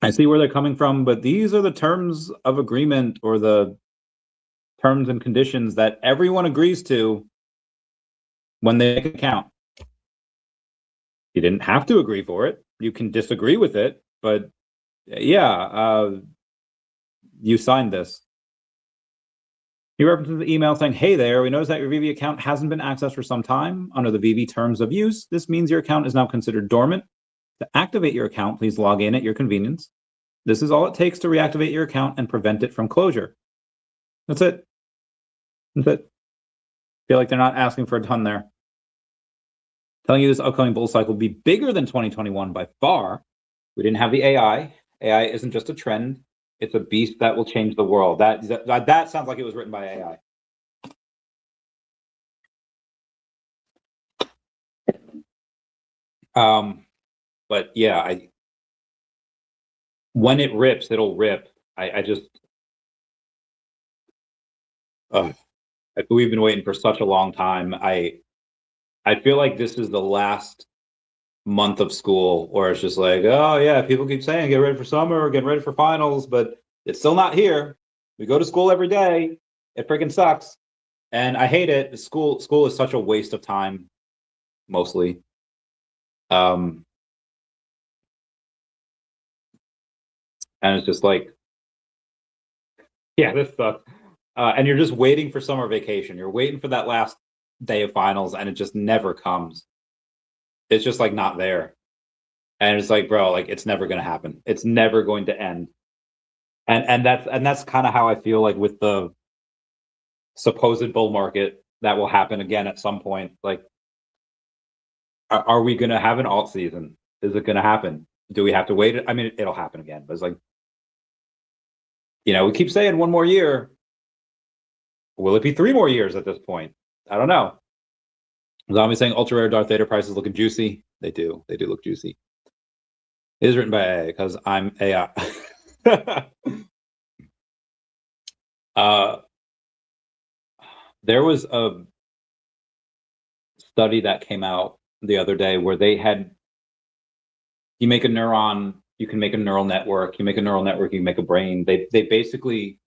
I see where they're coming from, but these are the terms of agreement or the terms and conditions that everyone agrees to when they make an account. You didn't have to agree for it. You can disagree with it, but yeah, you signed this. He references the email saying, hey there, we noticed that your VeVe account hasn't been accessed for some time. Under the VeVe terms of use, this means your account is now considered dormant. To activate your account, please log in at your convenience. This is all it takes to reactivate your account and prevent it from closure. That's it. That's it. Feel like they're not asking for a ton there. Telling you this upcoming bull cycle will be bigger than 2021 by far. We didn't have the AI. AI isn't just a trend. It's a beast that will change the world. That sounds like it was written by AI. But yeah, when it rips, it'll rip. We've been waiting for such a long time. I feel like this is the last month of school where it's just like, oh yeah, people keep saying get ready for summer, get ready for finals, but it's still not here. We go to school every day. It freaking sucks. And I hate it. School is such a waste of time, mostly. And it's just like, yeah, this sucks. And you're just waiting for summer vacation. You're waiting for that last day of finals, and it just never comes. It's just like not there. And it's like, bro, like it's never gonna happen. It's never going to end. And that's kind of how I feel like with the supposed bull market that will happen again at some point. Like, are we gonna have an alt season? Is it gonna happen? Do we have to wait? I mean, it'll happen again, but it's like, we keep saying 1 more year. Will it be 3 more years at this point? I don't know. Zombie saying ultra rare Darth Vader prices looking juicy. They do look juicy. It is written by AI because I'm AI. There was a study that came out the other day where you make a neuron, you can make a neural network, you make a neural network, you make a brain. They basically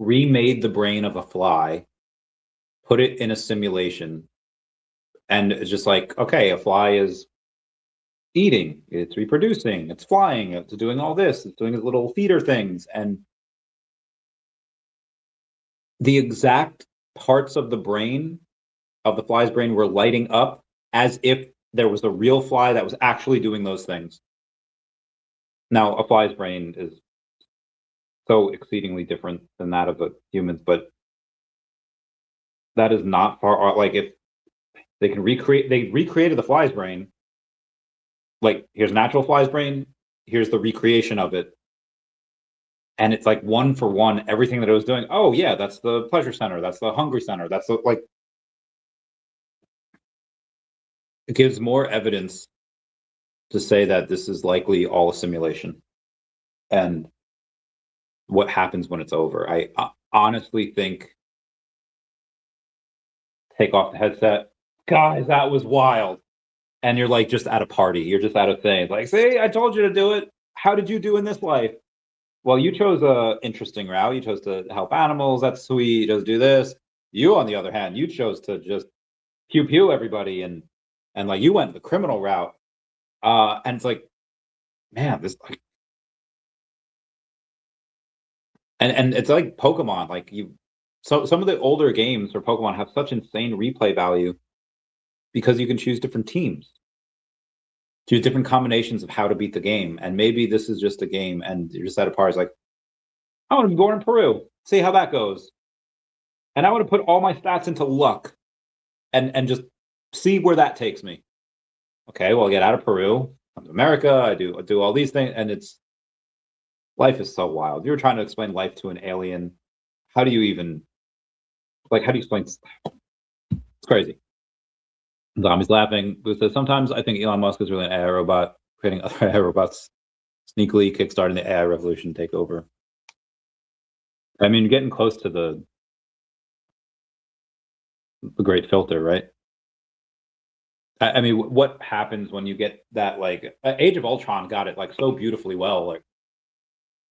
remade the brain of a fly, put it in a simulation, and it's just like, okay, a fly is eating, it's reproducing, it's flying, it's doing all this, it's doing its little feeder things, and the exact parts of the brain, of the fly's brain, were lighting up as if there was a real fly that was actually doing those things. Now, a fly's brain is so exceedingly different than that of a human's, but that is not far. Like, if they recreated the fly's brain. Like, here's a natural fly's brain, here's the recreation of it. And it's like 1 for 1, everything that it was doing. Oh yeah, that's the pleasure center, that's the hungry center, that's the, like, it gives more evidence to say that this is likely all a simulation. And what happens when it's over? I honestly think, take off the headset, guys, that was wild. And you're like just at a party, you're just at a thing. Like, see, I told you to do it. How did you do in this life? Well, you chose a interesting route. You chose to help animals. That's sweet. You chose to do this. You, on the other hand, you chose to just pew pew everybody, and like you went the criminal route. And it's like, man, this like, and it's like Pokemon. Like,
So some of the older games for Pokemon have such insane replay value because you can choose different teams, choose different combinations of how to beat the game. And maybe this is just a game and you're just at a party like, I want to go in Peru, see how that goes. And I want to put all my stats into luck and just see where that takes me. Okay, well, I get out of Peru, come to America, I do all these things, and life is so wild. You're trying to explain life to an alien. How do you even, how do you explain? It's crazy. Zombie's laughing because sometimes I think Elon Musk is really an AI robot, creating other AI robots, sneakily kickstarting the AI revolution takeover. I mean, getting close to the great filter, right? I mean, what happens when you get that, Age of Ultron got it, so beautifully well,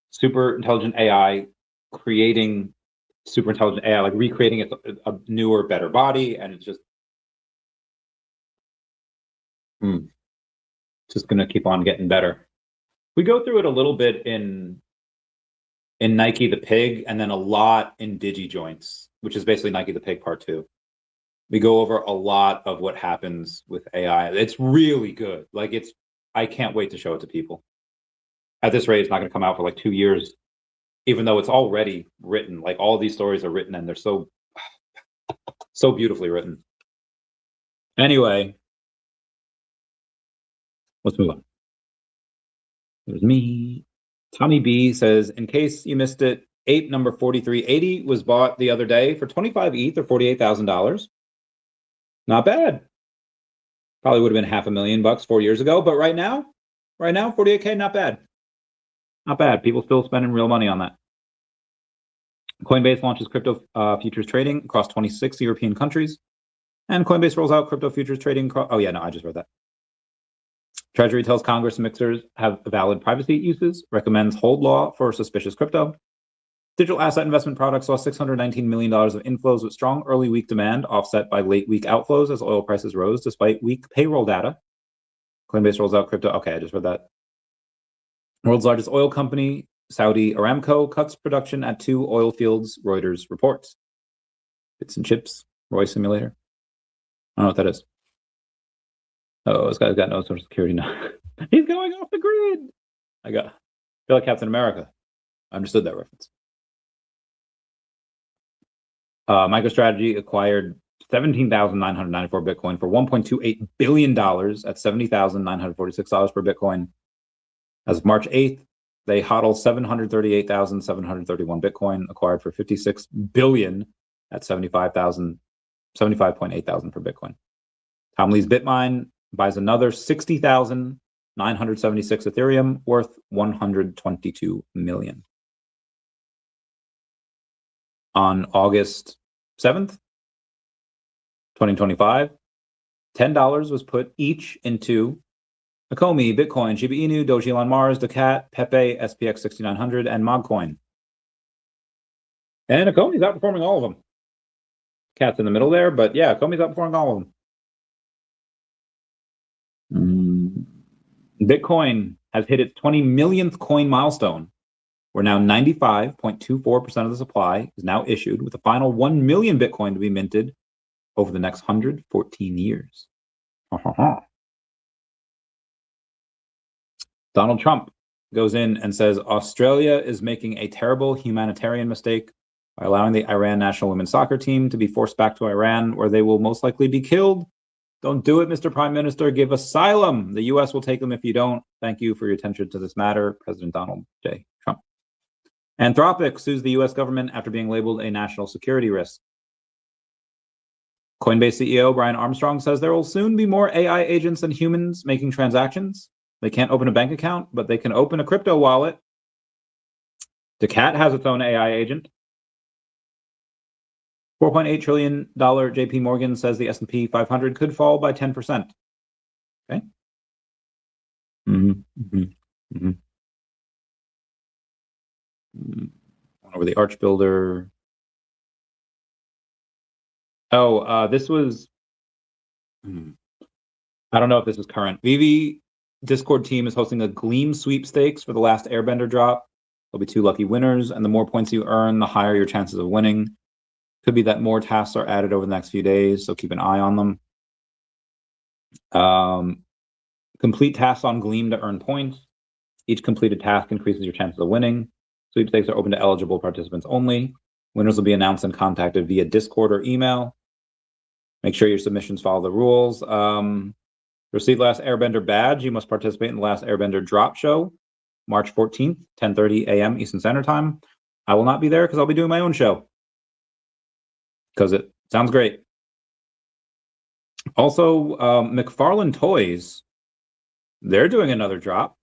super intelligent AI creating super intelligent AI, recreating a newer, better body, and it's just gonna keep on getting better. We go through it a little bit in Nike the Pig, and then a lot in DigiJoints, which is basically Nike the Pig Part 2. We go over a lot of what happens with AI. It's really good. I can't wait to show it to people. At this rate, it's not going to come out for 2 years, even though it's already written. All these stories are written and they're so beautifully written. Anyway, let's move on. There's me. Tommy B says, in case you missed it, ape number 4380 was bought the other day for 25 ETH or $48,000. Not bad. Probably would have been $500,000 4 years ago, but right now, 48K, not bad. Not bad. People still spending real money on that. Coinbase launches crypto futures trading across 26 European countries. And Coinbase rolls out crypto futures trading. Oh, yeah, no, I just read that. Treasury tells Congress mixers have valid privacy uses, recommends hold law for suspicious crypto. Digital asset investment products saw $619 million of inflows with strong early week demand offset by late week outflows as oil prices rose despite weak payroll data. Coinbase rolls out crypto. Okay, I just read that. World's largest oil company, Saudi Aramco, cuts production at 2 oil fields, Reuters reports. Bits and chips, Roy Simulator. I don't know what that is. Oh, this guy's got no social security now. He's going off the grid. I feel like Captain America. I understood that reference. MicroStrategy acquired 17,994 Bitcoin for $1.28 billion at $70,946 per Bitcoin. As of March 8th, they hodl 738,731 Bitcoin acquired for $56 billion at 75.8 thousand per Bitcoin. Tom Lee's Bitmine buys another 60,976 Ethereum worth $122 million. On August 7th, 2025, $10 was put each into OMI, Bitcoin, Shiba Inu, Doji Elon Mars, daCat, Pepe, SPX 6900, and Mogcoin. And OMI's outperforming all of them. Cat's in the middle there, but yeah, OMI's outperforming all of them. Bitcoin has hit its 20 millionth coin milestone, where now 95.24% of the supply is now issued, with a final 1 million Bitcoin to be minted over the next 114 years. Donald Trump goes in and says Australia is making a terrible humanitarian mistake by allowing the Iran national women's soccer team to be forced back to Iran, where they will most likely be killed. Don't do it, Mr. Prime Minister. Give asylum. The U.S. will take them if you don't. Thank you for your attention to this matter, President Donald J. Trump. Anthropic sues the U.S. government after being labeled a national security risk. Coinbase CEO Brian Armstrong says there will soon be more AI agents than humans making transactions. They can't open a bank account, but they can open a crypto wallet. daCat has its own AI agent. $4.8 trillion JP Morgan says the S&P 500 could fall by 10%. Okay. Over the Arch Builder. Oh, this was, I don't know if this is current. VeVe Discord team is hosting a Gleam sweepstakes for the last Airbender drop. There'll be 2 lucky winners, and the more points you earn, the higher your chances of winning.
Could be that more tasks are added over the next few days, so keep an eye on them. Complete tasks on Gleam to earn points. Each completed task increases your chances of winning. Sweepstakes are open to eligible participants only. Winners will be announced and contacted via Discord or email. Make sure your submissions follow the rules. Receive Last Airbender badge. You must participate in the Last Airbender drop show, March 14th, 10:30 a.m. Eastern Standard Time. I will not be there because I'll be doing my own show. Because it sounds great. Also, McFarlane Toys, they're doing another drop.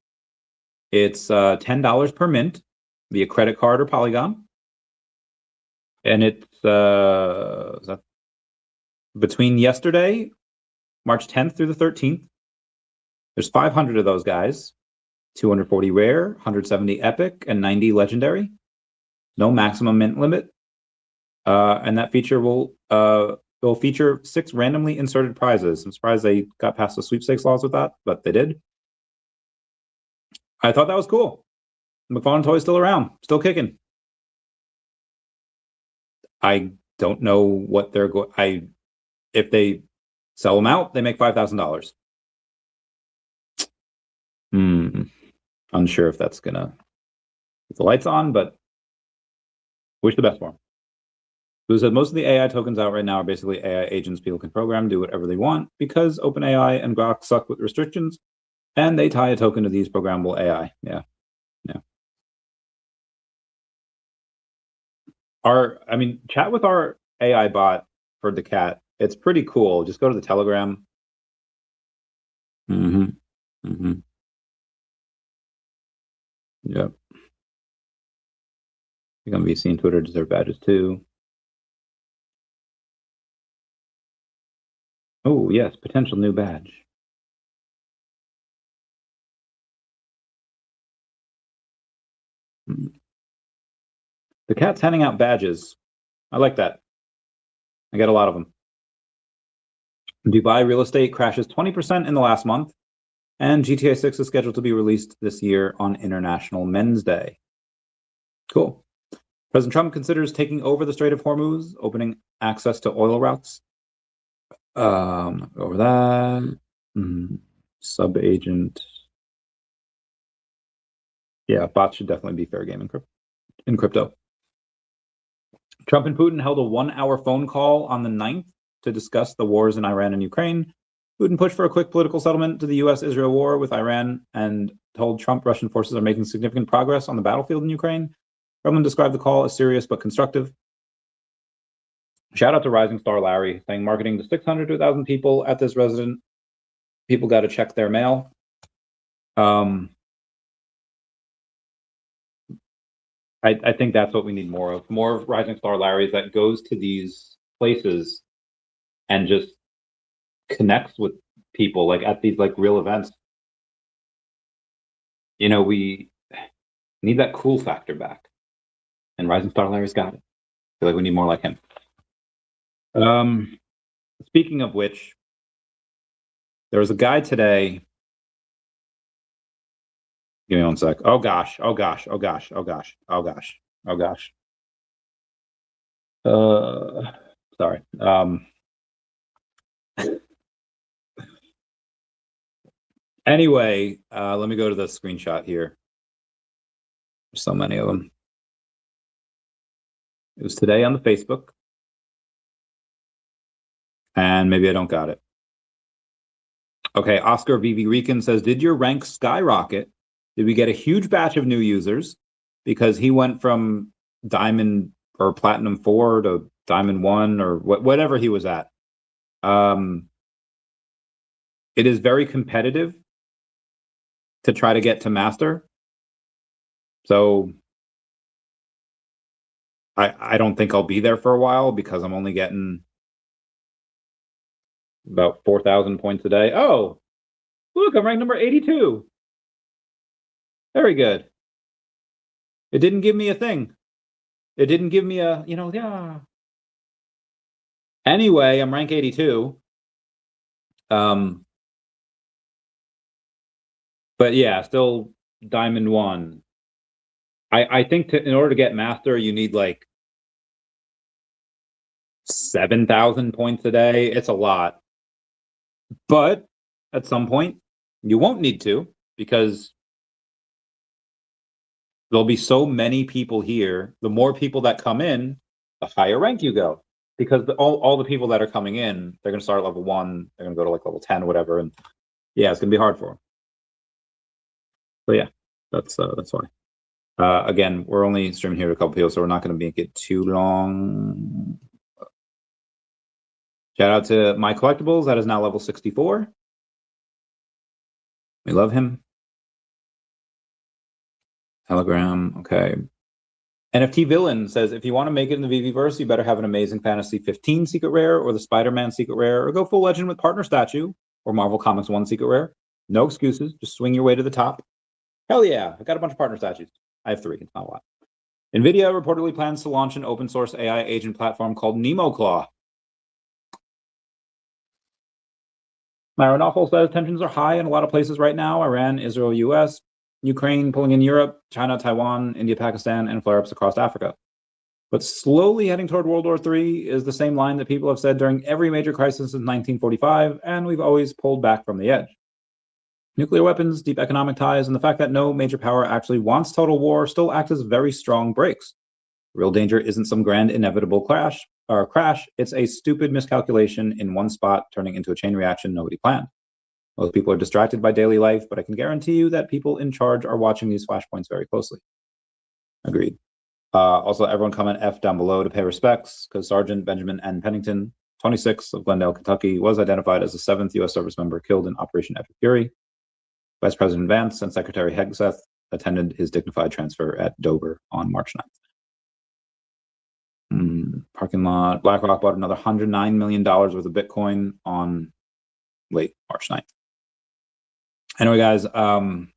It's $10 per mint via credit card or Polygon. And it's between yesterday, March 10th through the 13th. There's 500 of those guys, 240 rare, 170 epic, and 90 legendary. No maximum mint limit. And that feature will feature 6 randomly inserted prizes. I'm surprised they got past the sweepstakes laws with that, but they did. I thought that was cool. McFarlane Toy's still around, still kicking. I don't know what they're going. If they sell them out, they make $5,000. Unsure if that's gonna get the lights on, but wish the best for them. Who said most of the AI tokens out right now are basically AI agents people can program, do whatever they want, because OpenAI and Grok suck with restrictions, and they tie a token to these programmable AI. Yeah. Chat with our AI bot for daCat. It's pretty cool. Just go to the Telegram. Yep. You're gonna be seeing Twitter deserve badges too. Oh yes, potential new badge. The cat's handing out badges. I like that. I get a lot of them. Dubai real estate crashes 20% in the last month, and GTA 6 is scheduled to be released this year on International Men's Day. Cool. President Trump considers taking over the Strait of Hormuz, opening access to oil routes. Over that. Sub-agent. Yeah, bots should definitely be fair game in crypto. Trump and Putin held a 1-hour phone call on the 9th to discuss the wars in Iran and Ukraine. Putin pushed for a quick political settlement to the U.S.-Israel war with Iran and told Trump Russian forces are making significant progress on the battlefield in Ukraine. Kremlin described the call as serious but constructive. Shout out to Rising Star Larry, saying marketing to 600 to 1,000 people at this resident. People got to check their mail. I think that's what we need more of. More of Rising Star Larrys that goes to these places and just connects with people, like at these like real events. You know, we need that cool factor back. And Rising Star Larry's got it. I feel like we need more like him. Speaking of which, there was a guy today. Give me one sec. Oh gosh. Sorry. Anyway, let me go to the screenshot here. There's so many of them. It was today on the Facebook. And maybe I don't got it. Okay, Oscar VeVe Rican says, did your rank skyrocket? Did we get a huge batch of new users? Because he went from Diamond or Platinum 4 to Diamond 1 or whatever he was at. It is very competitive to try to get to Master. So I don't think I'll be there for a while because I'm only getting about 4,000 points a day. Oh, look, I'm ranked number 82. Very good. It didn't give me a thing. It didn't give me a, yeah. Anyway, I'm rank 82. But yeah, still Diamond 1. I think in order to get Master, you need like 7,000 points a day. It's a lot. But at some point, you won't need to, because there'll be so many people here. The more people that come in, the higher rank you go. Because all the people that are coming in, they're going to start at level 1, they're going to go to like level 10 or whatever, and yeah, it's going to be hard for them. So yeah, that's why. Again, we're only streaming here to a couple people, so we're not going to make it too long. Shout out to my collectibles, that is now level 64. We love him. Telegram, okay. NFT Villain says, if you want to make it in the VeVe-verse, you better have an Amazing Fantasy 15 secret rare, or the Spider-Man secret rare, or go full legend with Partner Statue, or Marvel Comics 1 secret rare. No excuses, just swing your way to the top. Hell yeah, I got a bunch of Partner Statues. I have 3, it's not a lot. NVIDIA reportedly plans to launch an open source AI agent platform called NemoClaw. Myron Awful says, tensions are high in a lot of places right now. Iran, Israel, US, Ukraine pulling in Europe, China, Taiwan, India, Pakistan, and flare-ups across Africa. But slowly heading toward World War III is the same line that people have said during every major crisis since 1945, and we've always pulled back from the edge. Nuclear weapons, deep economic ties, and the fact that no major power actually wants total war still act as very strong brakes. Real danger isn't some grand inevitable crash, it's a stupid miscalculation in one spot turning into a chain reaction nobody planned. Most people are distracted by daily life, but I can guarantee you that people in charge are watching these flashpoints very closely. Agreed. Also, everyone comment F down below to pay respects, because Sergeant Benjamin N. Pennington, 26 of Glendale, Kentucky, was identified as the 7th U.S. service member killed in Operation Epic Fury. Vice President Vance and Secretary Hegseth attended his dignified transfer at Dover on March 9th. Parking lot. BlackRock bought another $109 million worth of Bitcoin on late March 9th. Anyway, guys, I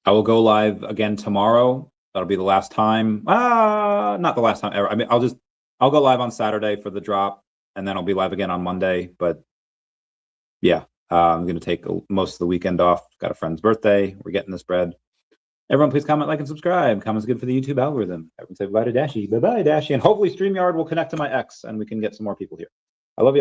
will go live again tomorrow. That'll be the last time. Not the last time ever. I mean, I'll go live on Saturday for the drop, and then I'll be live again on Monday. But yeah, I'm going to take most of the weekend off. Got a friend's birthday. We're getting this bread. Everyone, please comment, like, and subscribe. Comments good for the YouTube algorithm. Everyone say bye to Dashi. Bye-bye, Dashi. And hopefully StreamYard will connect to my X, and we can get some more people here.